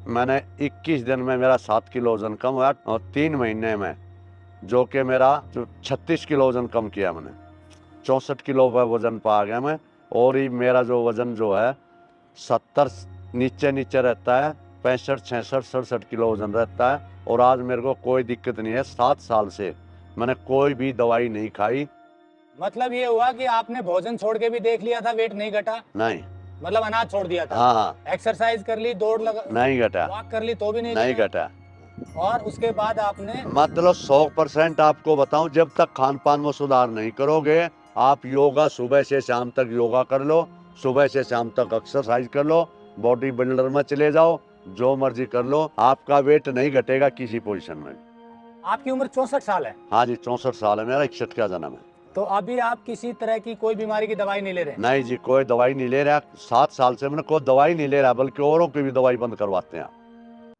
मैंने 21 दिन में मेरा 7 किलो वजन कम हुआ और 3 महीने में जो कि मेरा 36 किलो वजन कम किया मैंने। 64 किलो पर वजन पा गया मैं। और ही मेरा जो वजन जो है 70 नीचे नीचे रहता है, 65 66 67 किलो वजन रहता है। और आज मेरे को कोई दिक्कत नहीं है। 7 साल से मैंने कोई भी दवाई नहीं खाई। मतलब ये हुआ कि आपने भोजन छोड़ के भी देख लिया था, वेट नहीं घटा? नहीं। मतलब अनाज छोड़ दिया था? हाँ। एक्सरसाइज कर ली, दौड़ लगा, नहीं घटा। वॉक कर ली तो भी नहीं घटा। और उसके बाद आपने मतलब 100% आपको बताऊं, जब तक खान पान में सुधार नहीं करोगे, आप योगा सुबह से शाम तक योगा कर लो, सुबह से शाम तक एक्सरसाइज कर लो, बॉडी बिल्डर में चले जाओ, जो मर्जी कर लो, आपका वेट नहीं घटेगा किसी पोजीशन में। आपकी उम्र 64 साल है? हाँ जी, 64 साल है मेरा, 61 का जन्म है। तो अभी आप किसी तरह की कोई बीमारी की दवाई नहीं ले रहे? नहीं जी, कोई दवाई नहीं ले रहा। 7 साल से मैंने कोई दवाई नहीं ले रहा, बल्कि औरों की भी दवाई बंद करवाते हैं।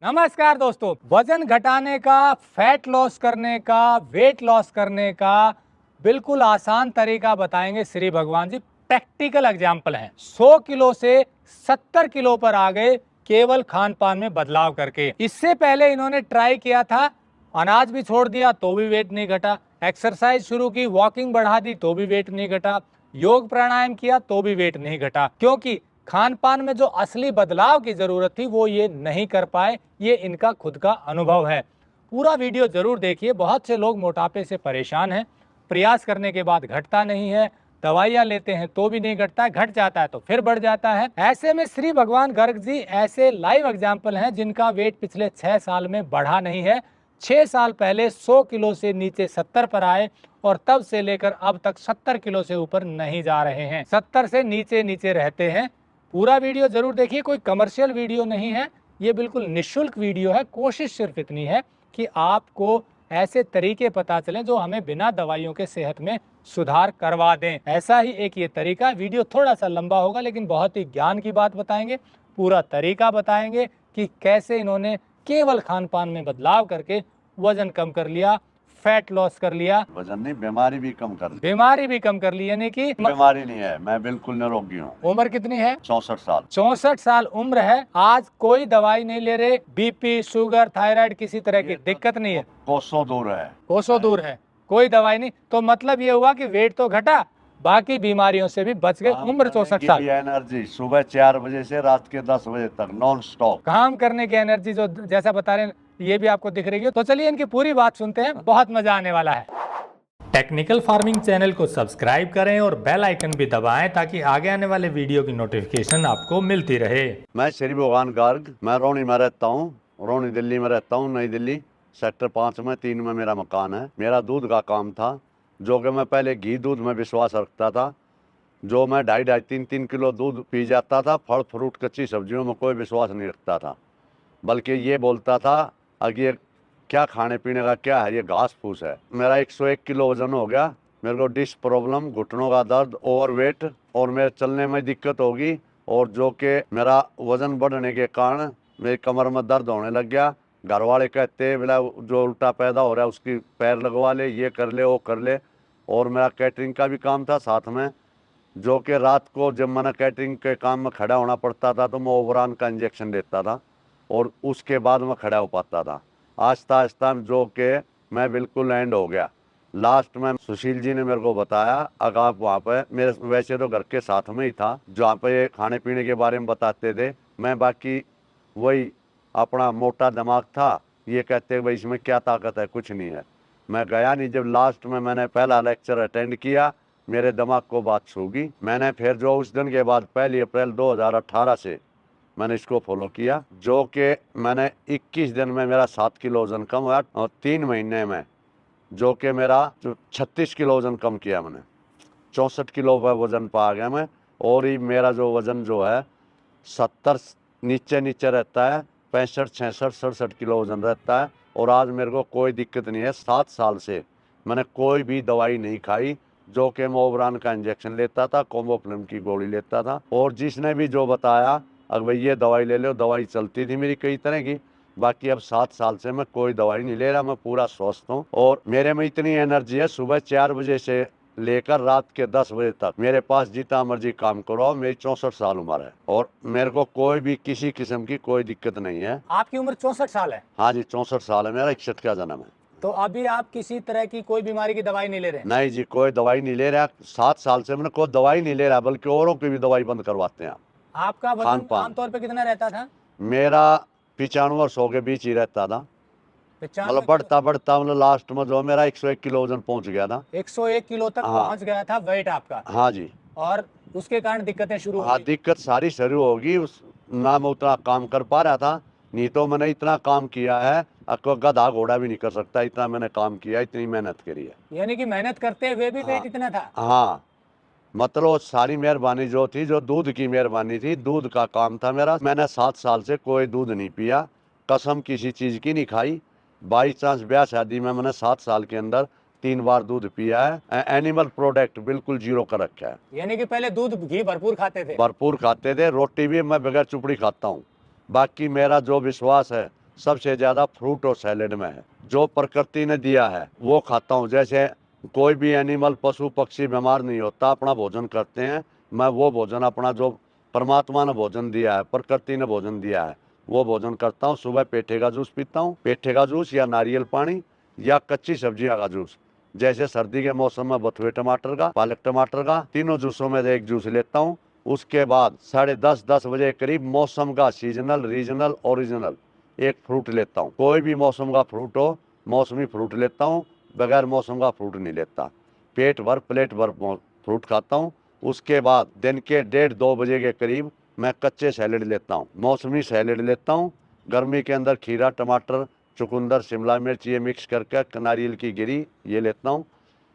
नमस्कार दोस्तों, वजन घटाने का, फैट लॉस करने का, वेट लॉस करने का बिल्कुल आसान तरीका बताएंगे श्री भगवान जी। प्रैक्टिकल एग्जाम्पल है। 100 किलो से 70 किलो पर आ गए केवल खान पान में बदलाव करके। इससे पहले इन्होंने ट्राई किया था, अनाज भी छोड़ दिया तो भी वेट नहीं घटा, एक्सरसाइज शुरू की, वॉकिंग बढ़ा दी तो भी वेट नहीं घटा, योग प्राणायाम किया तो भी वेट नहीं घटा, क्योंकि खान पान में जो असली बदलाव की जरूरत थी वो ये नहीं कर पाए। ये इनका खुद का अनुभव है। पूरा वीडियो जरूर देखिए। बहुत से लोग मोटापे से परेशान हैं, प्रयास करने के बाद घटता नहीं है, दवाइयां लेते हैं तो भी नहीं घटता है, घट जाता है तो फिर बढ़ जाता है। ऐसे में श्री भगवान गर्ग जी ऐसे लाइव एग्जाम्पल हैं जिनका वेट पिछले 6 साल में बढ़ा नहीं है। 6 साल पहले 100 किलो से नीचे 70 पर आए और तब से लेकर अब तक 70 किलो से ऊपर नहीं जा रहे हैं, 70 से नीचे नीचे रहते हैं। पूरा वीडियो जरूर देखिए। कोई कमर्शियल वीडियो नहीं है, ये बिल्कुल निःशुल्क वीडियो है। कोशिश सिर्फ इतनी है कि आपको ऐसे तरीके पता चलें जो हमें बिना दवाइयों के सेहत में सुधार करवा दें। ऐसा ही एक ये तरीका। वीडियो थोड़ा सा लंबा होगा लेकिन बहुत ही ज्ञान की बात बताएंगे, पूरा तरीका बताएंगे कि कैसे इन्होंने केवल खान पान में बदलाव करके वजन कम कर लिया, फैट लॉस कर लिया, वजन नहीं, बीमारी भी कम कर ली। बीमारी भी कम कर ली। यानी कि बीमारी नहीं है, मैं बिल्कुल निरोगी हूँ। उम्र कितनी है? 64 साल। 64 साल उम्र है। आज कोई दवाई नहीं ले रहे, बीपी, शुगर, थायराइड, किसी तरह की दिक्कत नहीं है? कोसों दूर है। कोसों दूर है, कोई दवाई नहीं। तो मतलब ये हुआ कि वेट तो घटा, बाकी बीमारियों से भी बच गए। उम्र 64 साल। एनर्जी सुबह 4 बजे से रात के 10 बजे तक नॉन स्टॉप काम करने की एनर्जी जो जैसा बता रहे हैं ये भी आपको दिख रही है। तो चलिए इनकी पूरी बात सुनते हैं, बहुत मजा आने वाला है। टेक्निकल फार्मिंग चैनल को सब्सक्राइब करें और बेल आइकन भी दबाएं ताकि आगे आने वाले वीडियो की नोटिफिकेशन आपको मिलती रहे। मैं श्री भगवान गर्ग, मैं रोनी में रहता हूँ, रोनी दिल्ली में रहता हूँ, नई दिल्ली सेक्टर 5 में 3 में मेरा मकान है। मेरा दूध का काम था, जो कि मैं पहले घी दूध में विश्वास रखता था, जो मैं 2.5-3 किलो दूध पी जाता था। फल फ्रूट कच्ची सब्जियों में कोई विश्वास नहीं रखता था, बल्कि ये बोलता था अगर ये क्या खाने पीने का क्या है, ये घास फूस है। मेरा 101 किलो वजन हो गया। मेरे को डिस्क प्रॉब्लम, घुटनों का दर्द, ओवरवेट और मेरे चलने में दिक्कत होगी। और जो कि मेरा वजन बढ़ने के कारण मेरी कमर में दर्द होने लग गया। घर वाले कहते बोला जो उल्टा पैदा हो रहा है उसकी पैर लगवा ले, ये कर ले, वो कर ले। और मेरा कैटरिंग का भी काम था साथ में, जो कि रात को जब मैंने कैटरिंग के काम में खड़ा होना पड़ता था तो मैं ओवरान का इंजेक्शन लेता था और उसके बाद मैं खड़ा हो पाता था। आहिस्ता आहिस्ता जो कि मैं बिल्कुल एंड हो गया। लास्ट में सुशील जी ने मेरे को बताया, अगर आप वहाँ पे, मेरे वैसे तो घर के साथ में ही था, जहाँ पे खाने पीने के बारे में बताते थे, मैं बाकी वही अपना मोटा दिमाग था, ये कहते भाई इसमें क्या ताकत है, कुछ नहीं है। मैं गया नहीं। जब लास्ट में मैंने पहला लेक्चर अटेंड किया, मेरे दिमाग को बात सूगी। मैंने फिर जो उस दिन के बाद 1 अप्रैल 2018 से मैंने इसको फॉलो किया, जो कि मैंने 21 दिन में मेरा 7 किलो वजन कम हुआ और 3 महीने में जो कि मेरा 36 किलो वजन कम किया मैंने। 64 किलो पर वजन पा गया मैं। और ही मेरा जो वजन जो है 70 नीचे नीचे रहता है, 65 66 67 किलो वजन रहता है। और आज मेरे को कोई दिक्कत नहीं है। 7 साल से मैंने कोई भी दवाई नहीं खाई, जो कि मैं ओवरान का इंजेक्शन लेता था, कोमोफ्लिम की गोली लेता था। और जिसने भी जो बताया अगर भाई ये दवाई ले लो, दवाई चलती थी मेरी कई तरह की। बाकी अब 7 साल से मैं कोई दवाई नहीं ले रहा, मैं पूरा स्वस्थ हूँ। और मेरे में इतनी एनर्जी है, सुबह 4 बजे से लेकर रात के 10 बजे तक मेरे पास जितना मर्जी काम करो। मेरी 64 साल उम्र है और मेरे को कोई भी किसी किस्म की कोई दिक्कत नहीं है। आपकी उम्र 64 साल है? हाँ जी, 64 साल है, मेरा 61 का जन्म है। तो अभी आप किसी तरह की कोई बीमारी की दवाई नहीं ले रहे हैं? नहीं जी, कोई दवाई नहीं ले रहा। 7 साल से मैंने कोई दवाई नहीं ले रहा, बल्कि औरों की भी दवाई बंद करवाते हैं। आपका वजन खान-पान। आमतौर पे कितना रहता था? मेरा 95 और 100 के बीच ही रहता था। 95 मतलब बढ़ता बढ़ता मतलब लास्ट में जो मेरा 101 किलो वजन पहुंच गया था। 101 किलो तक हाँ। पहुंच गया था वेट आपका, हाँ जी। और उसके कारण दिक्कतें शुरू हो हाँ, गई। दिक्कत सारी शुरू होगी। उस ना मैं उतना काम कर पा रहा था, नहीं तो मैंने इतना काम किया है आपको गधा घोड़ा भी नहीं कर सकता। इतना मैंने काम किया, इतनी मेहनत करी है। यानी कि मेहनत करते हुए भी हाँ। वेट इतना था? हाँ, मतलब सारी मेहरबानी जो थी, जो दूध की मेहरबानी थी, दूध का काम था मेरा। मैंने 7 साल से कोई दूध नहीं पिया, कसम किसी चीज़ की नहीं खाई। बाई चांस ब्याह शादी में मैंने 7 साल के अंदर 3 बार दूध पिया है। एनिमल प्रोडक्ट बिल्कुल जीरो कर रखा है। यानी कि पहले दूध घी भरपूर खाते थे? भरपूर खाते थे। रोटी भी मैं बगैर चुपड़ी खाता हूँ। बाकी मेरा जो विश्वास है सबसे ज़्यादा फ्रूट और सैलेड में है। जो प्रकृति ने दिया है वो खाता हूँ। जैसे कोई भी एनिमल, पशु पक्षी बीमार नहीं होता, अपना भोजन करते हैं। मैं वो भोजन अपना जो परमात्मा ने भोजन दिया है, प्रकृति ने भोजन दिया है, वो भोजन करता हूँ। सुबह पेठे का जूस पीता हूँ, पेठे का जूस या नारियल पानी या कच्ची सब्जियाँ का जूस। जैसे सर्दी के मौसम में बथुए टमाटर का, पालक टमाटर का, तीनों जूसों में से एक जूस लेता हूँ। उसके बाद 10:30 बजे करीब मौसम का सीजनल, रीजनल, ओरिजिनल एक फ्रूट लेता हूँ। कोई भी मौसम का फ्रूट हो, मौसमी फ्रूट लेता हूँ, बगैर मौसम का फ्रूट नहीं लेता। पेट भर, प्लेट भर फ्रूट खाता हूँ। उसके बाद दिन के 1:30-2 बजे के करीब मैं कच्चे सैलेड लेता हूँ, मौसमी सैलेड लेता हूँ। गर्मी के अंदर खीरा, टमाटर, चुकंदर, शिमला मिर्च ये मिक्स करके, नारियल की गिरी ये लेता हूँ।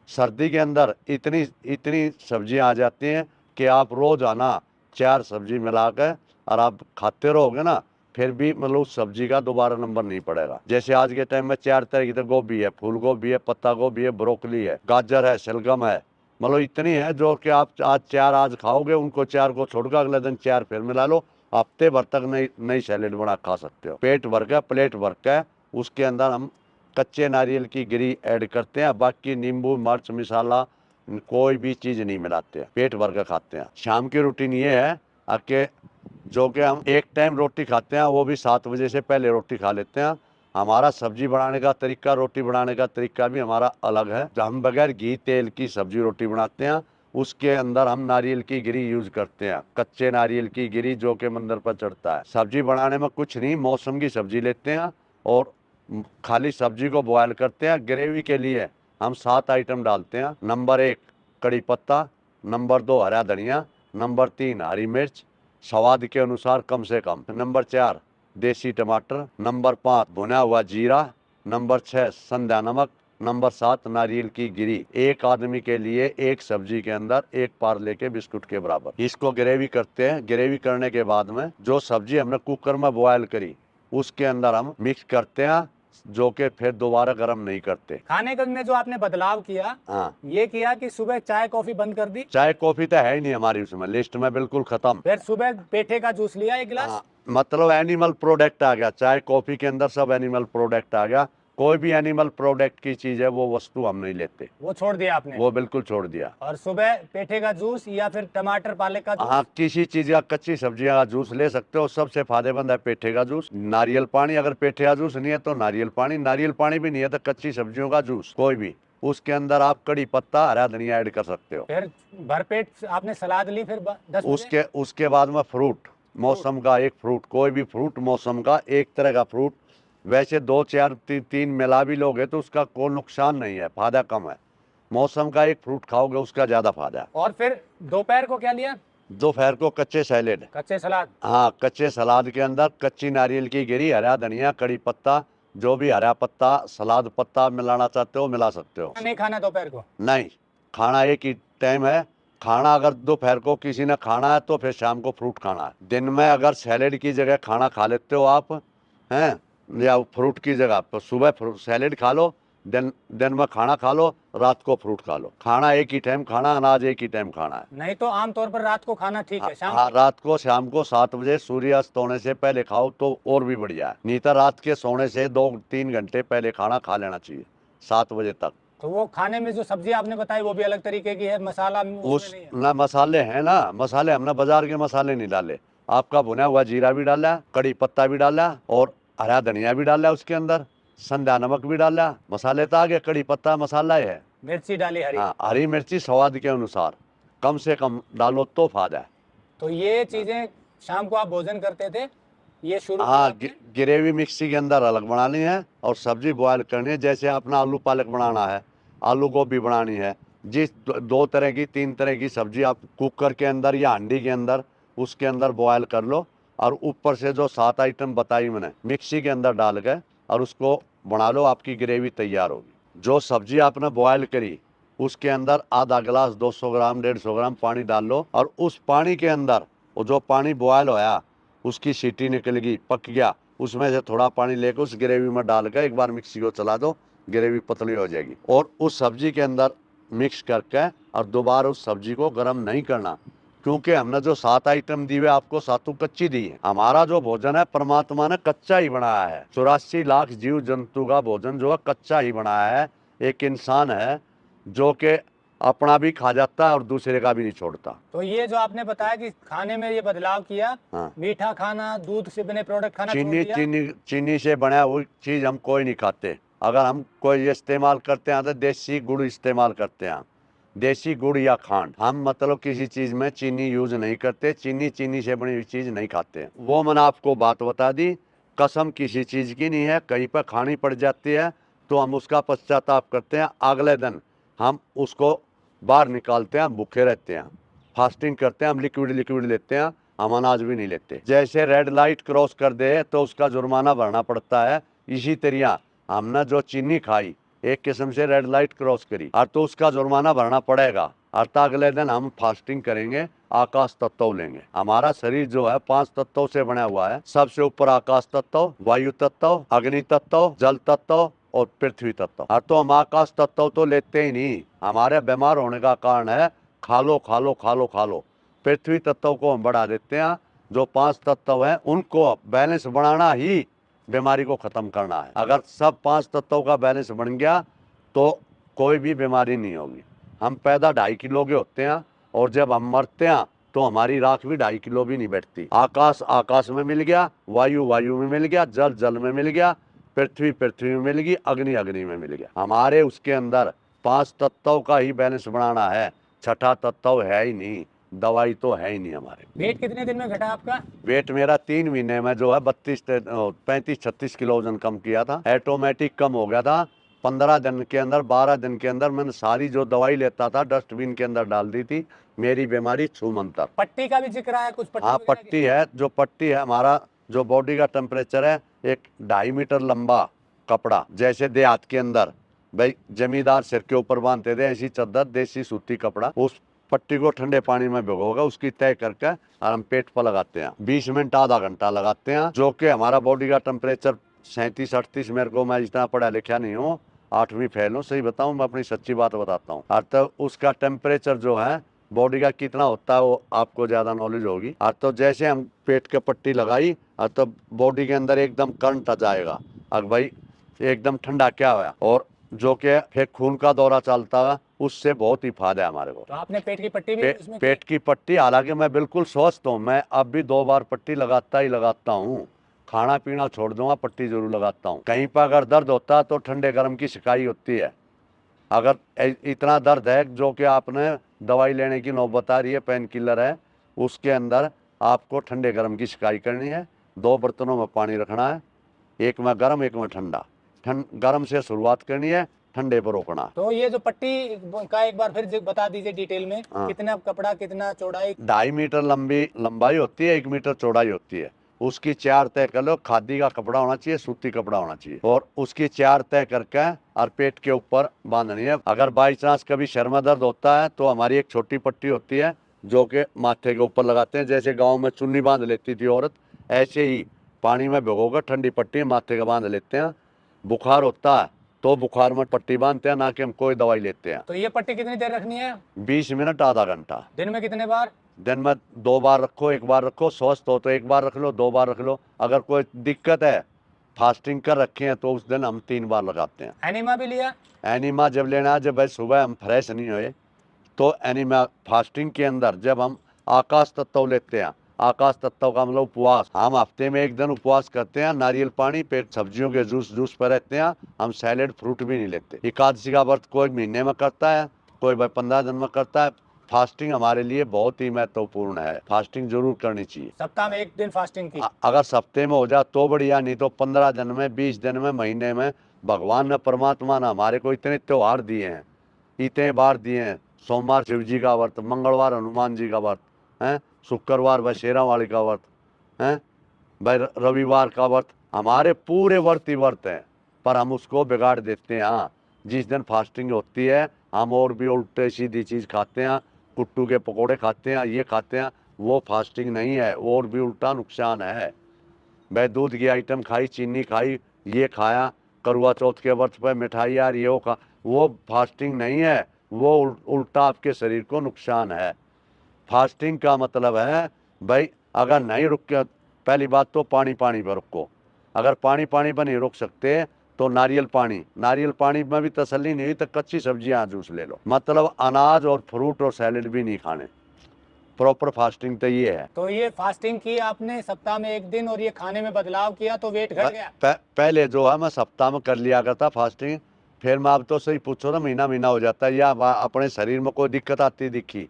सर्दी के अंदर इतनी सब्जियां आ जाती हैं कि आप रोजाना 4 सब्जी मिला के और आप खाते रहोगे ना, फिर भी मतलब उस सब्जी का दोबारा नंबर नहीं पड़ेगा। जैसे आज के टाइम में 4 तरह की, तो गोभी है, फूल गोभी है, पत्ता गोभी है, ब्रोकली है, गाजर है, शलगम है, मतलब इतनी है जो कि आप आज 4 आज खाओगे, उनको 4 को छोड़कर अगले दिन 4 फिर मिला लो, हफ्ते भर तक नई सैलेड बना खा सकते हो। पेट भर के, प्लेट भर के उसके अंदर हम कच्चे नारियल की गिरी ऐड करते हैं। बाकी नींबू, मिर्च, मसाला कोई भी चीज़ नहीं मिलाते, पेट भर के खाते हैं। शाम की रूटीन ये है कि जो कि हम एक टाइम रोटी खाते हैं, वो भी 7 बजे से पहले रोटी खा लेते हैं। हमारा सब्जी बनाने का तरीका, रोटी बनाने का तरीका भी हमारा अलग है। हम बगैर घी तेल की सब्जी रोटी बनाते हैं। उसके अंदर हम नारियल की गिरी यूज करते हैं, कच्चे नारियल की गिरी जो कि मंदिर पर चढ़ता है। सब्जी बनाने में कुछ नहीं, मौसम की सब्जी लेते हैं और खाली सब्जी को बॉयल करते हैं। ग्रेवी के लिए हम 7 आइटम डालते हैं। नंबर 1 कड़ी पत्ता, नंबर 2 हरा धनिया, नंबर 3 हरी मिर्च, स्वाद के अनुसार कम से कम, नंबर 4 देसी टमाटर, नंबर 5 भुना हुआ जीरा, नंबर 6 संध्या नमक, नंबर 7 नारियल की गिरी। एक आदमी के लिए एक सब्जी के अंदर एक पार्ले के बिस्कुट के बराबर। इसको ग्रेवी करते हैं। ग्रेवी करने के बाद में जो सब्जी हमने कुकर में बॉयल करी उसके अंदर हम मिक्स करते हैं, जो कि फिर दोबारा गर्म नहीं करते। खाने का में जो आपने बदलाव किया, हाँ, ये किया कि सुबह चाय कॉफी बंद कर दी, चाय कॉफी तो है ही नहीं हमारी उसमें, लिस्ट में बिल्कुल खत्म। फिर सुबह पेठे का जूस लिया 1 गिलास। हाँ, मतलब एनिमल प्रोडक्ट आ गया, चाय कॉफी के अंदर सब एनिमल प्रोडक्ट आ गया। कोई भी एनिमल प्रोडक्ट की चीज है वो वस्तु हम नहीं लेते, वो छोड़ दिया आपने? वो बिल्कुल छोड़ दिया। और सुबह पेठे का जूस या फिर टमाटर पालक का जूस? हाँ, किसी चीज का, कच्ची सब्जियां का जूस ले सकते हो। सबसे फायदेमंद है पेठे का जूस। नारियल पानी, अगर पेठे का जूस नहीं है तो नारियल पानी, नारियल पानी भी नहीं है तो कच्ची सब्जियों का जूस कोई भी। उसके अंदर आप कड़ी पत्ता, हरा धनिया ऐड कर सकते हो। फिर भरपेट आपने सलाद ली फिर 10 बजे? उसके बाद में फ्रूट, मौसम का एक फ्रूट, कोई भी फ्रूट मौसम का, एक तरह का फ्रूट। वैसे 2 4 3 मिला भी लोगे तो उसका कोई नुकसान नहीं है, फायदा कम है। मौसम का एक फ्रूट खाओगे उसका ज्यादा फायदा है। और फिर दोपहर को क्या लिया? दोपहर को कच्चे सैलेड। कच्चे सलाद? हाँ, कच्चे सलाद के अंदर कच्ची नारियल की गिरी, हरा धनिया, कड़ी पत्ता, जो भी हरा पत्ता, सलाद पत्ता मिलाना चाहते हो मिला सकते हो। नहीं खाना दोपहर को? नहीं, खाना एक ही टाइम है। खाना अगर दोपहर को किसी ने खाना है तो फिर शाम को फ्रूट खाना है। दिन में अगर सैलेड की जगह खाना खा लेते हो आप, हैं, या फ्रूट की जगह, तो सुबह सैलेड खा लो, दिन में खाना खा लो, रात को फ्रूट खा लो। खाना एक ही टाइम खाना, अनाज एक ही टाइम खाना है। नहीं तो आमतौर पर रात को खाना ठीक है, शाम हाँ, रात को, शाम को 7 बजे सूर्यास्त होने से पहले खाओ तो और भी बढ़िया है। नहीं तो रात के सोने से 2-3 घंटे पहले खाना खा लेना चाहिए, 7 बजे तक। तो वो खाने में जो सब्जी आपने बताई वो भी अलग तरीके की है, मसाला उसमें उस नहीं है। ना मसाले हैं ना, मसाले हमने बाजार के मसाले नहीं डाले। आपका भुना हुआ जीरा भी डाला, कड़ी पत्ता भी डाला और हरा धनिया भी डाला, उसके अंदर संधा नमक भी डाला। मसाले तो आगे कड़ी पत्ता मसाला ही है। मिर्ची डाली हरी। हाँ, हरी मिर्ची स्वाद के अनुसार कम से कम डालो तो फायदा है। तो ये चीजें शाम को आप भोजन करते थे, ये शुरू किया हाँ, आपने? ग्रेवी मिक्सी के अंदर अलग बनानी है और सब्जी बॉयल करनी है। जैसे अपना आलू पालक बनाना है, आलू गोभी बनानी है, जिस दो तरह की तीन तरह की सब्जी आप कुकर के अंदर या हांडी के अंदर उसके अंदर बॉयल कर लो और ऊपर से जो 7 आइटम बताई मैंने मिक्सी के अंदर डाल के और उसको बना लो, आपकी ग्रेवी तैयार होगी। जो सब्जी आपने बॉयल करी उसके अंदर आधा गिलास 200 ग्राम 150 ग्राम पानी डाल लो और उस पानी के अंदर वो जो पानी बॉयल होया उसकी सीटी निकल गई, पक गया, उसमें से थोड़ा पानी लेकर उस ग्रेवी में डाल कर एक बार मिक्सी को चला दो, ग्रेवी पतली हो जाएगी। और उस सब्जी के अंदर मिक्स करके और दोबारा उस सब्जी को गर्म नहीं करना, क्योंकि हमने जो 7 आइटम दी हुए आपको सातों कच्ची दी है। हमारा जो भोजन है परमात्मा ने कच्चा ही बनाया है। 84 लाख जीव जंतु का भोजन जो है कच्चा ही बनाया है। एक इंसान है जो कि अपना भी खा जाता है और दूसरे का भी नहीं छोड़ता। तो ये जो आपने बताया कि खाने में ये बदलाव किया, हाँ। मीठा खाना, दूध से बने प्रोडक्ट खाना छोड़ चीनी दिया। चीनी चीनी से बना हुई चीज हम कोई नहीं खाते। अगर हम कोई इस्तेमाल करते हैं तो देसी गुड़ इस्तेमाल करते हैं, देसी गुड़ या खांड। हम मतलब किसी चीज में चीनी यूज नहीं करते, चीनी से बनी हुई चीज नहीं खाते। वो मैंने आपको बात बता दी, कसम किसी चीज की नहीं है। कहीं पर खानी पड़ जाती है तो हम उसका पश्चाताप करते हैं, अगले दिन हम उसको बाहर निकालते हैं, भूखे रहते हैं, फास्टिंग करते हैं, हम लिक्विड लेते हैं, हम अनाज भी नहीं लेते। जैसे रेड लाइट क्रॉस कर दे तो उसका जुर्माना भरना पड़ता है, इसी तरह हमने जो चीनी खाई एक किस्म से रेड लाइट क्रॉस करी और तो उसका जुर्माना भरना पड़ेगा। अर्थात अगले दिन हम फास्टिंग करेंगे, आकाश तत्व लेंगे। हमारा शरीर जो है 5 तत्वों से बना हुआ है। सबसे ऊपर आकाश तत्व, वायु तत्व, अग्नि तत्व, जल तत्व और पृथ्वी तत्व। और तो हम आकाश तत्व तो लेते ही नहीं, हमारे बीमार होने का कारण है खा लो खा लो खा लो खा लो। पृथ्वी तत्व को हम बढ़ा देते हैं। जो 5 तत्व हैं उनको बैलेंस बनाना ही बीमारी को खत्म करना है। अगर सब 5 तत्वों का बैलेंस बन गया तो कोई भी बीमारी नहीं होगी। हम पैदा 2.5 किलो के होते हैं और जब हम मरते हैं तो हमारी राख भी 2.5 किलो भी नहीं बैठती। आकाश आकाश में मिल गया, वायु वायु में मिल गया, जल जल में मिल गया, पृथ्वी पृथ्वी में मिल गई, अग्नि अग्नि में मिल गया। हमारे उसके अंदर 5 तत्वों का ही बैलेंस बनाना है, छठा तत्व है ही नहीं, दवाई तो है ही नहीं हमारे। वेट कितने दिन में घटा आपका? वेट मेरा 3 महीने में जो है 35-36 किलो वजन कम किया था। ऑटोमेटिक कम हो गया था। 15 दिन के अंदर 12 दिन के अंदर मैंने सारी जो दवाई लेता था डस्टबिन के अंदर डाल दी थी। मेरी बीमारी छूमंतर। पट्टी का भी जिक्र है कुछ? पट्टी हाँ, वगैरह की? पट्टी है। जो पट्टी है हमारा जो बॉडी का टेम्परेचर है, एक 2.5 मीटर लंबा कपड़ा, जैसे देहात के अंदर भाई जमींदार सिर के ऊपर बांधते थे, ऐसी चद्दर देसी सूती कपड़ा, उस पट्टी को ठंडे पानी में भिगोगा, उसकी तय करके और हम पेट पर लगाते हैं। 20 मिनट आधा घंटा लगाते हैं, जो कि हमारा बॉडी का टेम्परेचर 37-38। मेरे को, मैं जितना पढ़ा लिखा नहीं हूँ, 8वीं फेल हूँ, सही बताऊँ, मैं अपनी सच्ची बात बताता हूँ। और तो उसका टेम्परेचर जो है बॉडी का कितना होता है वो आपको ज्यादा नॉलेज होगी। और तो जैसे हम पेट के पट्टी लगाई और तो बॉडी के अंदर एकदम करंट आ जाएगा, अब भाई एकदम ठंडा क्या हुआ, और जो कि फिर खून का दौरा चलता है, उससे बहुत ही फायदा है हमारे को। तो आपने पेट की पट्टी भी उसमें की? पेट की पट्टी, हालांकि मैं बिल्कुल स्वस्थ हूँ, मैं अब भी 2 बार पट्टी लगाता ही लगाता हूँ। खाना पीना छोड़ दूंगा, पट्टी जरूर लगाता हूँ। कहीं पर अगर दर्द होता है तो ठंडे गर्म की शिकायत होती है। अगर इतना दर्द है जो कि आपने दवाई लेने की नौबत आ रही है, पेन किलर है, उसके अंदर आपको ठंडे गर्म की शिकायत करनी है। 2 बर्तनों में पानी रखना है, एक में गर्म एक में ठंडा। गर्म से शुरुआत करनी है, ठंडे पर रोकना। तो ये जो पट्टी का एक बार फिर बता दीजिए डिटेल में। हाँ। कितना कपड़ा, कितना चौड़ाई? 2.5 मीटर लंबी लंबाई होती है, 1 मीटर चौड़ाई होती है। उसकी 4 तय कर लो। खादी का कपड़ा होना चाहिए, सूती कपड़ा होना चाहिए, और उसकी 4 तय करके और पेट के ऊपर बांधनी है। अगर बाई चांस कभी सर में दर्द होता है तो हमारी एक छोटी पट्टी होती है जो कि माथे के ऊपर लगाते हैं, जैसे गाँव में चुन्नी बांध लेती थी औरत, ऐसे ही पानी में भिगोकर ठंडी पट्टी माथे का बांध लेते हैं। बुखार होता है तो बुखार में पट्टी बांधते हैं, ना कि हम कोई दवाई लेते हैं। तो ये पट्टी कितनी देर रखनी है? 20 मिनट आधा घंटा। दिन में कितने बार? दिन में 2 बार रखो, 1 बार रखो। स्वस्थ हो तो 1 बार रख लो, 2 बार रख लो। अगर कोई दिक्कत है फास्टिंग कर रखे हैं तो उस दिन हम 3 बार लगाते हैं। एनिमा भी लिया? एनिमा जब लेना है, जब भाई सुबह हम फ्रेश नहीं हुए तो एनिमा फास्टिंग के अंदर जब हम आकाश तत्व लेते हैं, आकाश तत्व का मतलब उपवास, हम हफ्ते में 1 दिन उपवास करते हैं, नारियल पानी पेट सब्जियों के जूस पर रहते हैं, हम सैलेड फ्रूट भी नहीं लेते। एकादशी का व्रत कोई महीने में करता है, कोई भाई 15 दिन में करता है। फास्टिंग हमारे लिए बहुत ही महत्वपूर्ण है, फास्टिंग जरूर करनी चाहिए। सप्ताह में 1 दिन फास्टिंग की? अगर सप्ते में हो जाए तो बढ़िया, नहीं तो 15 दिन में, 20 दिन में, महीने में। भगवान ने, परमात्मा ने हमारे को इतने त्योहार दिए हैं, इतने बार दिए हैं। सोमवार शिव जी का व्रत, मंगलवार हनुमान जी का व्रत है, शुक्रवार बशेरा वाली का व्रत है, भाई रविवार का व्रत। हमारे पूरे व्रत ही व्रत हैं, पर हम उसको बिगाड़ देते हैं। हाँ, जिस दिन फास्टिंग होती है हम और भी उल्टे सीधी चीज़ खाते हैं, कुट्टू के पकोड़े खाते हैं, ये खाते हैं, वो फास्टिंग नहीं है, और भी उल्टा नुकसान है। भाई दूध की आइटम खाई, चीनी खाई, ये खाया, करवा चौथ के व्रत पर मिठाई यार ये खा, वो फास्टिंग नहीं है, वो उल्टा आपके शरीर को नुकसान है। फास्टिंग का मतलब है भाई अगर नहीं रुक के, पहली बात तो पानी पर रुको, अगर पानी पर नहीं रुक सकते तो नारियल पानी में भी तसल्ली नहीं हुई तो कच्ची सब्जियां जूस ले लो। मतलब अनाज और फ्रूट और सैलेड भी नहीं खाने। प्रॉपर फास्टिंग तो ये है। तो ये फास्टिंग की आपने सप्ताह में 1 दिन और ये खाने में बदलाव किया तो वेट घट गया? पहले जो है मैं सप्ताह में कर लिया करता फास्टिंग, फिर मैं अब तो सही पूछो ना, महीना हो जाता है, या अपने शरीर में कोई दिक्कत आती दिखी,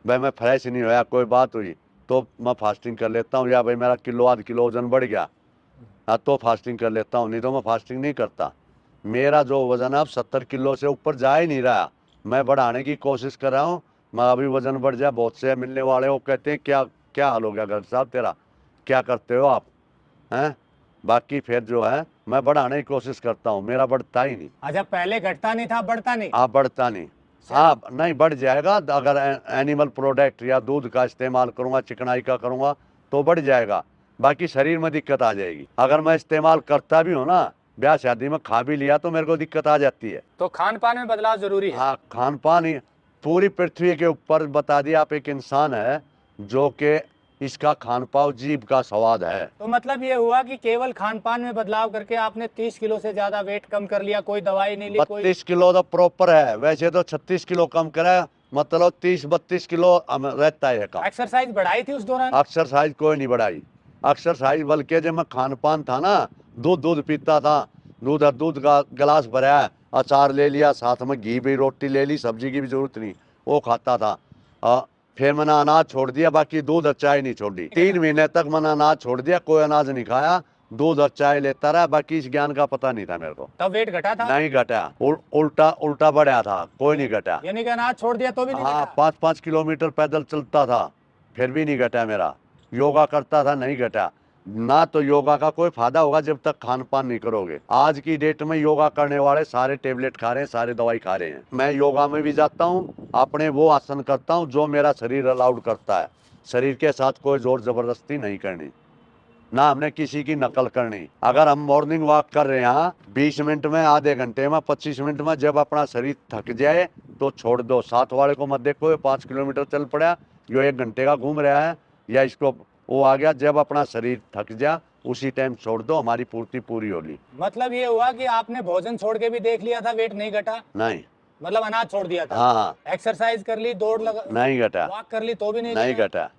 भाई मैं फ्रेश नहीं होया, कोई बात हुई तो मैं फास्टिंग कर लेता हूँ, या भाई मेरा किलो आध किलो वजन बढ़ गया तो फास्टिंग कर लेता हूँ, नहीं तो मैं फास्टिंग नहीं करता। मेरा जो वजन है अब 70 किलो से ऊपर जा ही नहीं रहा, मैं बढ़ाने की कोशिश कर रहा हूँ। मैं अभी वजन बढ़ जाए, बहुत से मिलने वाले वो कहते हैं क्या हाल हो गया घर साहब तेरा, क्या करते हो आप हैं। बाकी फिर जो है मैं बढ़ाने की कोशिश करता हूँ, मेरा बढ़ता ही नहीं। अच्छा, पहले घटता नहीं था, बढ़ता नहीं? हाँ, बढ़ता नहीं। हाँ, नहीं बढ़ जाएगा अगर एनिमल प्रोडक्ट या दूध का इस्तेमाल करूँगा, चिकनाई का करूँगा तो बढ़ जाएगा, बाकी शरीर में दिक्कत आ जाएगी। अगर मैं इस्तेमाल करता भी हूँ ना, ब्याह शादी में खा भी लिया तो मेरे को दिक्कत आ जाती है। तो खान पान में बदलाव जरूरी है? हाँ, खान पान ही पूरी पृथ्वी के ऊपर बता दिया, आप एक इंसान है जो कि इसका खान पान जीभ का स्वाद है। तो मतलब ये हुआ कि केवल खान पान में बदलाव करके आपने 30 किलो से ज्यादा वेट कम कर लिया, कोई दवाई नहीं ली? 32 किलो तो प्रॉपर है, वैसे तो 36 किलो कम करा, मतलब 30-32 किलो रहता है कम। एक्सरसाइज बढ़ाई थी उस दौरान? एक्सरसाइज कोई नहीं बढ़ाई, एक्सरसाइज बल्कि जब मैं खान पान था ना, दूध पीता था, दूध का गिलास भरा, अचार ले लिया, साथ में घी भी, रोटी ले ली, सब्जी की भी जरूरत नहीं, वो खाता था। फिर मैंने अनाज छोड़ दिया, बाकी दूध और चाय नहीं छोड़ी। 3 महीने तक मैंने अनाज छोड़ दिया, कोई अनाज नहीं खाया, दूध और चाय लेता रहा, बाकी इस ज्ञान का पता नहीं था मेरे को। तब वेट घटा था? नहीं घटा, उल्टा बढ़ा था, कोई नहीं घटा। यानी कि अनाज छोड़ दिया तो भी नहीं हाँ, घटा? 5-5 किलोमीटर पैदल चलता था, फिर भी नहीं घटा मेरा। योगा करता था, नहीं घटा ना। तो योगा का कोई फायदा होगा जब तक खान पान नहीं करोगे। आज की डेट में योगा करने वाले सारे टेबलेट खा रहे हैं, सारे दवाई खा रहे हैं। मैं योगा में भी जाता हूँ, अपने वो आसन करता हूँ जो मेरा शरीर अलाउड करता है। शरीर के साथ कोई जोर जबरदस्ती नहीं करनी, ना हमने किसी की नकल करनी। अगर हम मॉर्निंग वॉक कर रहे हैं 20 मिनट में, आधे घंटे में, 25 मिनट में, जब अपना शरीर थक जाए तो छोड़ दो। साथ वाले को मत देखो, 5 किलोमीटर चल पड़ा, जो 1 घंटे का घूम रहा है, या इसको वो आ गया, जब अपना शरीर थक जा उसी टाइम छोड़ दो, हमारी पूर्ति पूरी होगी। मतलब ये हुआ कि आपने भोजन छोड़ के भी देख लिया था, वेट नहीं घटा? नहीं, मतलब अनाज छोड़ दिया था? हाँ, एक्सरसाइज कर ली, दौड़ लगा, नहीं घटा, वॉक कर ली तो भी नहीं घटा।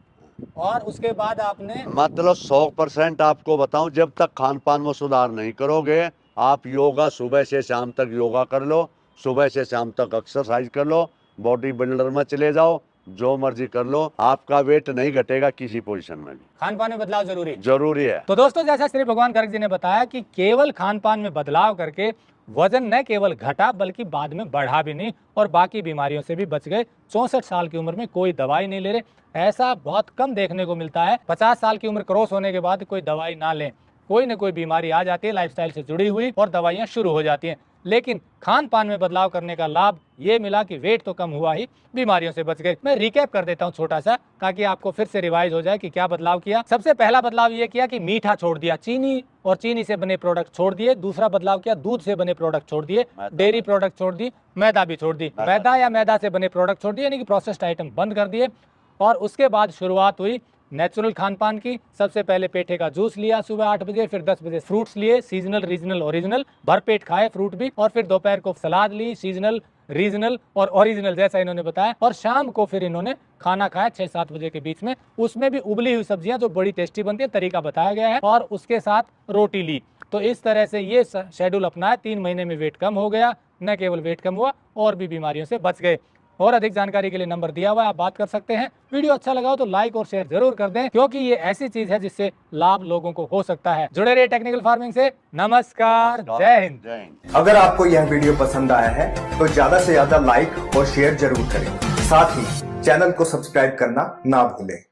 और उसके बाद आपने मतलब 100% आपको बताऊं, जब तक खान पान में सुधार नहीं करोगे, आप योगा सुबह से शाम तक योगा कर लो, सुबह से शाम तक एक्सरसाइज कर लो, बॉडी बिल्डर में चले जाओ, जो मर्जी कर लो, आपका वेट नहीं घटेगा किसी पोजीशन में भी। खान पान में बदलाव जरूरी है। तो दोस्तों, जैसा श्री भगवान गर्ग जी ने बताया कि केवल खान पान में बदलाव करके वजन न केवल घटा बल्कि बाद में बढ़ा भी नहीं, और बाकी बीमारियों से भी बच गए। 64 साल की उम्र में कोई दवाई नहीं ले रहे, ऐसा बहुत कम देखने को मिलता है। 50 साल की उम्र क्रॉस होने के बाद कोई दवाई ना लें, कोई न कोई बीमारी आ जाती है लाइफस्टाइल से जुड़ी हुई, और दवाइयाँ शुरू हो जाती हैं। लेकिन खान पान में बदलाव करने का लाभ ये मिला कि वेट तो कम हुआ ही, बीमारियों से बच गए। मैं रिकैप कर देता हूँ छोटा सा, ताकि आपको फिर से रिवाइज हो जाए कि क्या बदलाव किया। सबसे पहला बदलाव ये किया कि मीठा छोड़ दिया, चीनी और चीनी से बने प्रोडक्ट छोड़ दिए। दूसरा बदलाव किया, दूध से बने प्रोडक्ट छोड़ दिए, डेयरी प्रोडक्ट छोड़ दी, मैदा भी छोड़ दी। मैदा या मैदा से बने प्रोडक्ट छोड़ दिए, यानी कि प्रोसेस्ड आइटम बंद कर दिए। और उसके बाद शुरुआत हुई नेचुरल खान पान की। सबसे पहले पेठे का जूस लिया सुबह 8 बजे, फिर 10 बजे फ्रूट्स लिए, सीजनल, रीजनल, ओरिजिनल, भरपेट खाए फ्रूट भी, और फिर दोपहर को सलाद ली, सीजनल, रीजनल और ओरिजिनल जैसा इन्होंने बताया, और शाम को फिर इन्होंने खाना खाया 6-7 बजे के बीच में, उसमें भी उबली हुई सब्जियां जो बड़ी टेस्टी बनती है, तरीका बताया गया है, और उसके साथ रोटी ली। तो इस तरह से ये शेड्यूल अपनाया, 3 महीने में वेट कम हो गया, न केवल वेट कम हुआ और भी बीमारियों से बच गए। और अधिक जानकारी के लिए नंबर दिया हुआ है, आप बात कर सकते हैं। वीडियो अच्छा लगा हो तो लाइक और शेयर जरूर कर दें, क्योंकि ये ऐसी चीज है जिससे लाभ लोगों को हो सकता है। जुड़े रहिए टेक्निकल फार्मिंग से। नमस्कार, जय हिंद। जय हिंद। अगर आपको यह वीडियो पसंद आया है तो ज्यादा से ज्यादा लाइक और शेयर जरूर करें। साथ ही चैनल को सब्सक्राइब करना ना भूलें।